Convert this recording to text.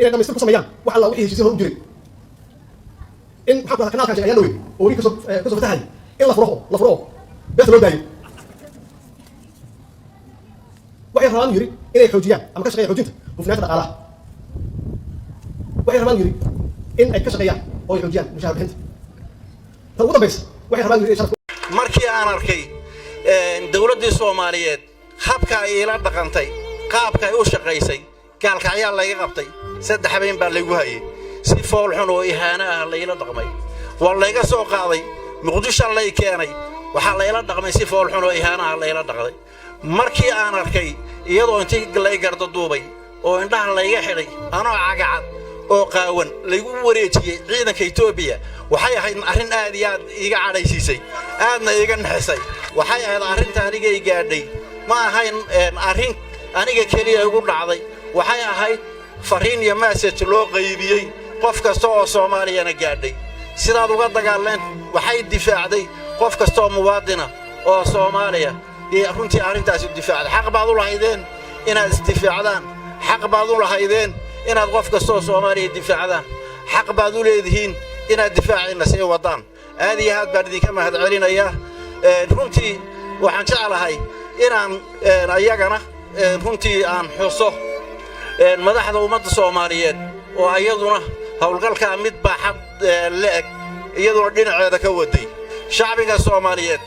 إن لما يصير سميان وحلا وحي يشيسين هرب جري إن حقا كنا كان شيئا نوي وريك كسب فتحي إن لا فروه بس لو دايم وحي رمان يري إن يحوجيان أما كشغي حوجينته وفي نهاية دقالها وحي رمان يري إن أي كشغيان أو يحوجيان مشاهد بهنت فالوضع بس وحي رمان يري شرف markii aan arkay dawladda Soomaaliyeed habka ay ila dhaqantay qaabka ay u shaqeysay gaalka ayaa laga qabtay saddex habeen baa lagu hayay si fool xun oo ihaana ah la ila dhaqmay waa laga soo qaaday muqdisho la keenay waxa la ila dhaqmay si fool xun oo ihaana ah la ila dhaqday markii aan arkay iyadoo intii galay gardo duubay oo indhaha la iga xidhay anoo cagacad oo qaawan lagu wareejiyay ciidanka Itoobiya waxay ahayd arrin aad iyo aad iga cadhaysiisay aadna iga naxisay waxay ahayd arrinta aniga i gaadhay ma ahayn arrin aniga kaliya ugu dhacday waxay ahayd fariin iyo message loo qaybiyay qof kasta oo Soomaaliyana gaadhay sidaad uga dagaaleen waxay difaacday qof kasta oo muwaadina oo Soomaaliya ee runtii arrintaas u difaacday xaq baad u lahaydeen inaad isdifaacdaan xaq baad u lahaydeen inaad qof kasta oo Soomaaliya difaacdaan xaq baad u leedihiin inaad difaacina si wadaan aad iyo aad baan idinka mahad celinayaa runtii waxaan jeclahay inaan ayagana runtii aan xuso madaxda ummadda Soomaaliyeed oo ayaduna hawlgalka mid baaxad leeg iyadoo dhinaceeda ka waday shacbiga Soomaaliyeed